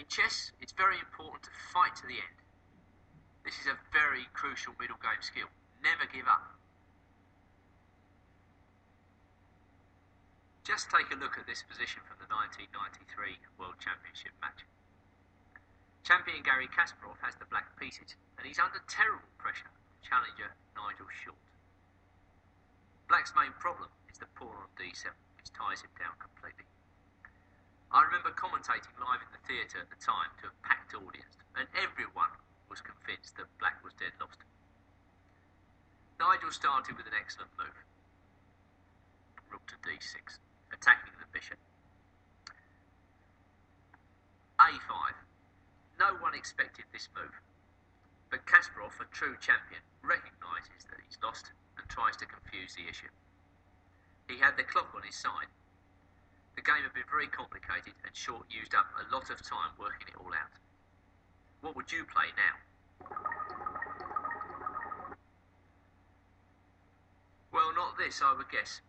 In chess, it's very important to fight to the end. This is a very crucial middle game skill. Never give up. Just take a look at this position from the 1993 World Championship match. Champion Garry Kasparov has the black pieces, and he's under terrible pressure from challenger Nigel Short. Black's main problem is the pawn on d7, which ties him down completely. I remember commentating live in the theatre at the time to a packed audience, and everyone was convinced that Black was dead lost. Nigel started with an excellent move. Rook to d6, attacking the bishop. a5. No one expected this move, but Kasparov, a true champion, recognises that he's lost and tries to confuse the issue. He had the clock on his side. The game had been very complicated and Short used up a lot of time working it all out. What would you play now? Well, not this, I would guess.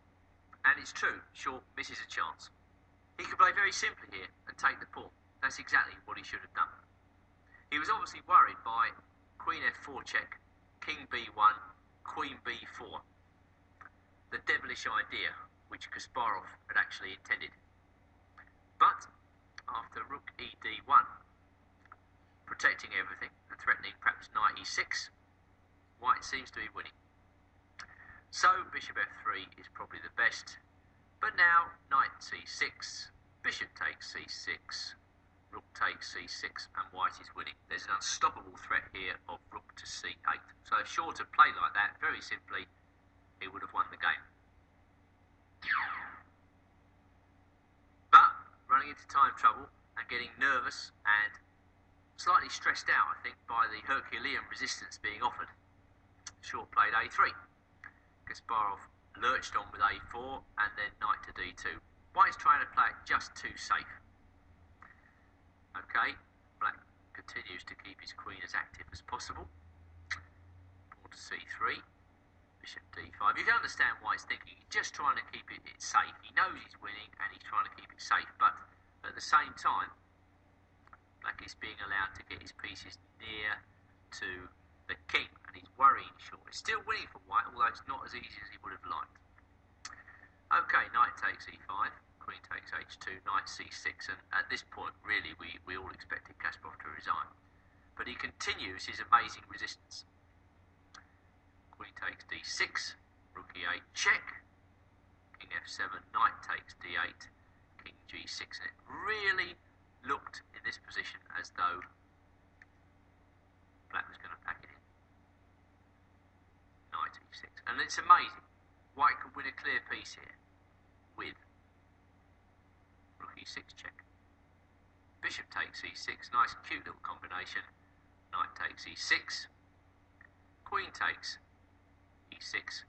And it's true, Short misses a chance. He could play very simply here and take the pawn. That's exactly what he should have done. He was obviously worried by Queen f4 check, King b1, Queen b4. The devilish idea which Kasparov had actually intended. But after Rook ed1, protecting everything and threatening perhaps knight e6, White seems to be winning. So bishop f3 is probably the best, but now knight c6, bishop takes c6, rook takes c6, and White is winning. There's an unstoppable threat here of rook to c8. So if Short had played like that, very simply, he would have won the game. But running into time trouble and getting nervous and slightly stressed out, I think, by the Herculean resistance being offered, Short played a3. Kasparov lurched on with a4 and then knight to d2. White's trying to play it just too safe. Okay, Black continues to keep his queen as active as possible. Pawn to c3. Bishop d5. You can understand why he's thinking. He's just trying to keep it safe. He knows he's winning and he's trying to keep it safe, but at the same time, Black is being allowed to get his pieces near to the king, and he's worrying Short. It's still winning for White, although it's not as easy as he would have liked. Okay, knight takes e5, queen takes h2, knight c6, and at this point, really, we all expected Kasparov to resign. But he continues his amazing resistance. Queen takes d6, rook e8 check, king f7, knight takes d8, king g6, and it really looked in this position as though Black was going to pack it in. Knight e6, and it's amazing. White could win a clear piece here with rook e6 check. Bishop takes e6, nice cute little combination. Knight takes e6, queen takes e6.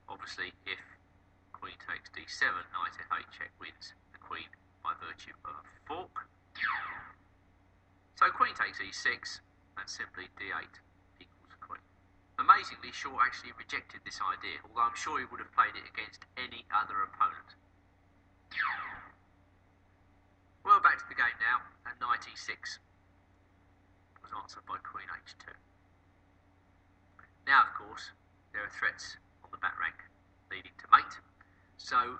Obviously, if queen takes d7, knight f8 check wins the queen by virtue of a fork. So queen takes e6, and simply d8 equals queen. Amazingly, Short actually rejected this idea, although I'm sure he would have played it against any other opponent. Well, back to the game now, and knight e6 was answered by queen h2. Now, of course, there are threats on the back rank leading to mate. So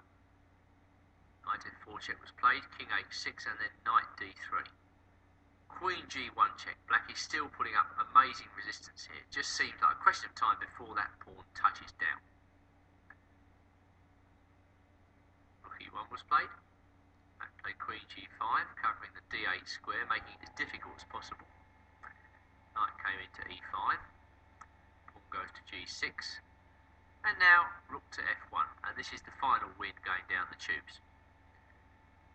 knight f4 check was played, king h6, and then knight d3. Queen g1 check. Black is still putting up amazing resistance here. It just seems like a question of time before that pawn touches down. Rook e1 was played. Black played queen g5, covering the d8 square, making it as difficult as possible. Knight came into e5. Pawn goes to g6. And now rook to f1, and this is the final win going down the tubes.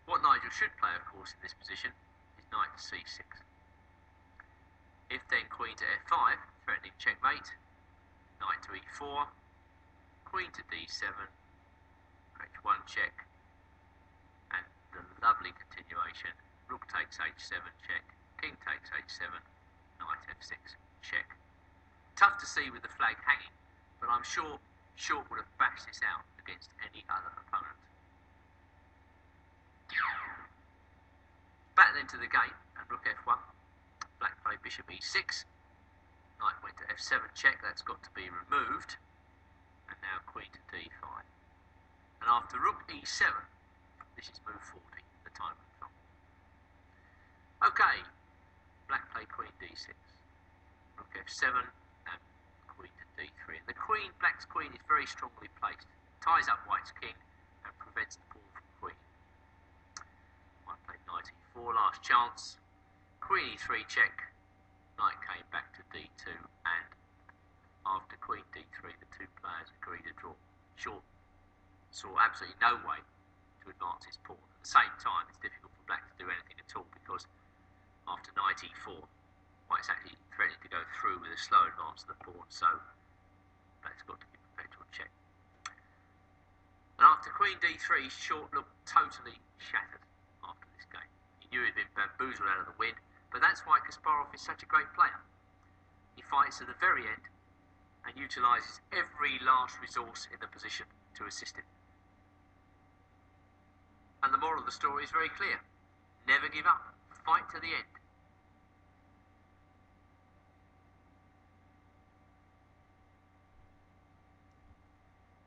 What Nigel should play, of course, in this position is knight to c6. If then queen to f5, threatening checkmate, knight to e4, queen to d7, h1 check, and the lovely continuation, rook takes h7 check, king takes h7, knight f6 check. Tough to see with the flag hanging, but I'm sure Short would have bashed this out against any other opponent. Back then to the game, and rook f1. Black played bishop e6. Knight went to f7 check, that's got to be removed. And now queen to d5. And after rook e7, this is move 40, the time moves on. Okay, black played queen d6. Rook f7 and queen to d3. And the queen, black's queen, is very strongly placed. Ties up white's king and prevents the pawn from queen. White played knight e4, last chance. Queen e3 check. Knight came back to d2, and after queen d3, the two players agreed to draw. Short saw absolutely no way to advance his pawn. At the same time, it's difficult for black to do anything at all, because after knight e4, white's actually threatening to go through with a slow advance of the pawn, so black's got to keep perpetual check. And after queen d3, short looked totally shattered after this game. He knew he'd been bamboozled out of the win, but that's why Kasparov is such a great player. He fights to the very end and utilises every last resource in the position to assist him. And the moral of the story is very clear. Never give up. Fight to the end.